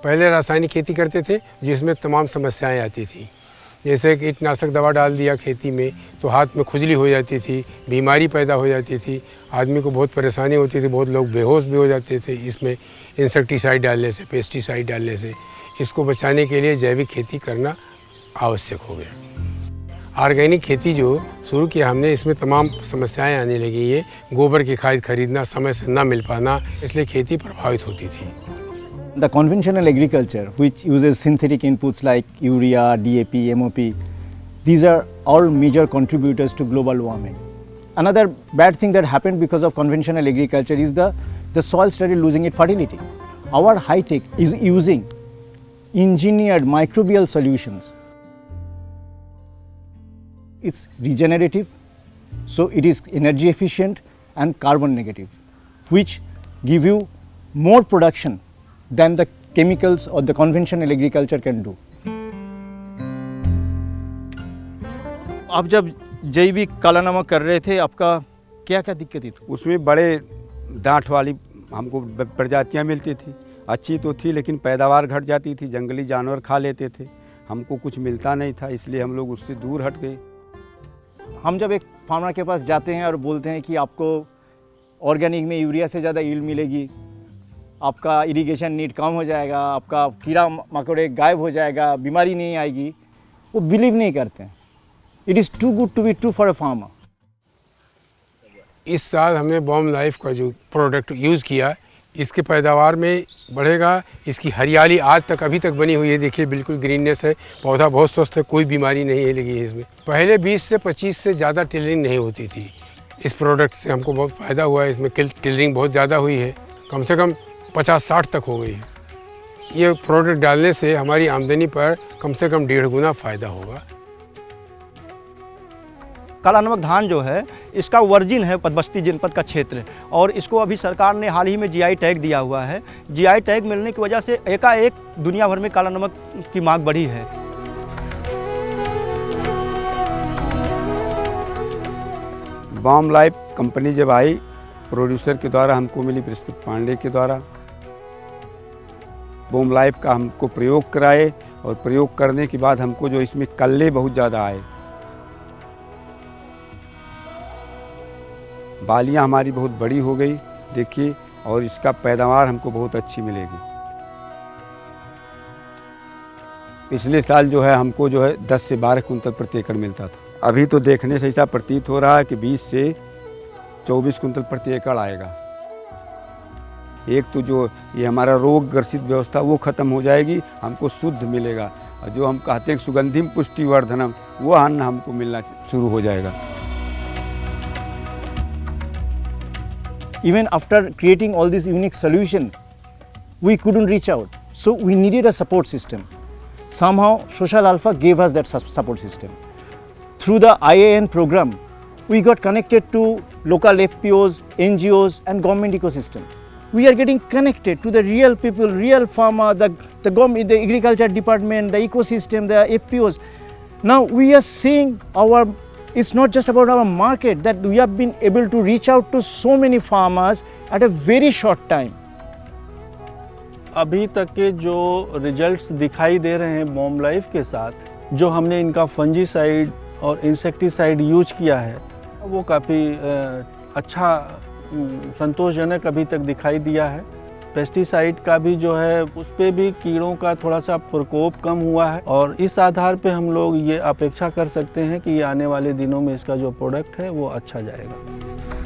पहले रासायनिक खेती करते थे जिसमें तमाम समस्याएं आती थी, जैसे कीटनाशक दवा डाल दिया खेती में तो हाथ में खुजली हो जाती थी, बीमारी पैदा हो जाती थी, आदमी को बहुत परेशानी होती थी, बहुत लोग बेहोश भी हो जाते थे इसमें इंसेक्टिसाइड डालने से, पेस्टिसाइड डालने से। इसको बचाने के लिए जैविक खेती करना आवश्यक हो गया। ऑर्गेनिक खेती जो शुरू किया हमने, इसमें तमाम समस्याएं आने लगी। ये गोबर की खाद खरीदना, समय से ना मिल पाना, इसलिए खेती प्रभावित होती थी। The conventional agriculture, which uses synthetic inputs like urea, DAP, MOP, these are all major contributors to global warming. Another bad thing that happened because of conventional agriculture is the soil started losing its fertility. Our high-tech is using engineered microbial solutions. It's regenerative, so it is energy efficient and carbon negative, which give you more production than the chemicals or the conventional agriculture can do. आप जब जैविक काला नमक कर रहे थे, आपका क्या क्या दिक्कत थी? उसमें बड़े डांठ वाली हमको प्रजातियां मिलती थी, अच्छी तो थी लेकिन पैदावार घट जाती थी, जंगली जानवर खा लेते थे, हमको कुछ मिलता नहीं था, इसलिए हम लोग उससे दूर हट गए। हम जब एक फार्मर के पास जाते हैं और बोलते हैं कि आपको ऑर्गेनिक में यूरिया से ज़्यादा यील्ड मिलेगी, आपका इरिगेशन नीड कम हो जाएगा, आपका कीड़ा मकोड़े गायब हो जाएगा, बीमारी नहीं आएगी, वो बिलीव नहीं करते हैं। It is too good to be true for a farmer. इस साल हमने बॉम लाइफ का जो प्रोडक्ट यूज़ किया, इसके पैदावार में बढ़ेगा, इसकी हरियाली आज तक अभी तक बनी हुई है, देखिए बिल्कुल ग्रीननेस है, पौधा बहुत स्वस्थ है, कोई बीमारी नहीं है लगी है इसमें। पहले 20 से 25 से ज़्यादा टिलरिंग नहीं होती थी। इस प्रोडक्ट से हमको बहुत फ़ायदा हुआ है, इसमें टिलरिंग बहुत ज़्यादा हुई है, कम से कम 50-60 तक हो गई है। ये प्रोडक्ट डालने से हमारी आमदनी पर कम से कम 1.5 गुना फ़ायदा होगा। काला नमक धान जो है, इसका वर्जिन है बस्ती जनपद का क्षेत्र, और इसको अभी सरकार ने हाल ही में जीआई टैग दिया हुआ है। जीआई टैग मिलने की वजह से एकाएक दुनिया भर में काला नमक की मांग बढ़ी है। बॉम लाइफ कंपनी जब आई, प्रोड्यूसर के द्वारा हमको मिली, बृहस्पति पांडे के द्वारा, बॉम लाइफ का हमको प्रयोग कराए, और प्रयोग करने के बाद हमको जो इसमें कल्ले बहुत ज़्यादा आए, बालियाँ हमारी बहुत बड़ी हो गई देखिए, और इसका पैदावार हमको बहुत अच्छी मिलेगी। पिछले साल जो है हमको जो है 10 से 12 कुंतल प्रति एकड़ मिलता था, अभी तो देखने से ऐसा प्रतीत हो रहा है कि 20 से 24 कुंतल प्रति एकड़ आएगा। एक तो जो ये हमारा रोग ग्रसित व्यवस्था वो ख़त्म हो जाएगी, हमको शुद्ध मिलेगा, और जो हम कहते हैं सुगंधिम पुष्टिवर्धनम, वो अन्न हमको मिलना शुरू हो जाएगा। Even after creating all this unique solution, we couldn't reach out. So we needed a support system. Somehow Social Alpha gave us that support system. Through the IAN program, we got connected to local FPOs, NGOs and government ecosystem. We are getting connected to the real people, real farmer, the government, the agriculture department, the ecosystem, the FPOs. Now we are seeing it's not just about our market, that we have been able to reach out to so many farmers at a very short time. अभी तक के जो results दिखाई दे रहे हैं Baum life के साथ, जो हमने इनका फंजीसाइड और इंसेक्टिसाइड यूज किया है, वो काफ़ी अच्छा संतोषजनक अभी तक दिखाई दिया है। पेस्टिसाइड का भी जो है, उस पर भी कीड़ों का थोड़ा सा प्रकोप कम हुआ है, और इस आधार पे हम लोग ये अपेक्षा कर सकते हैं कि आने वाले दिनों में इसका जो प्रोडक्ट है वो अच्छा जाएगा।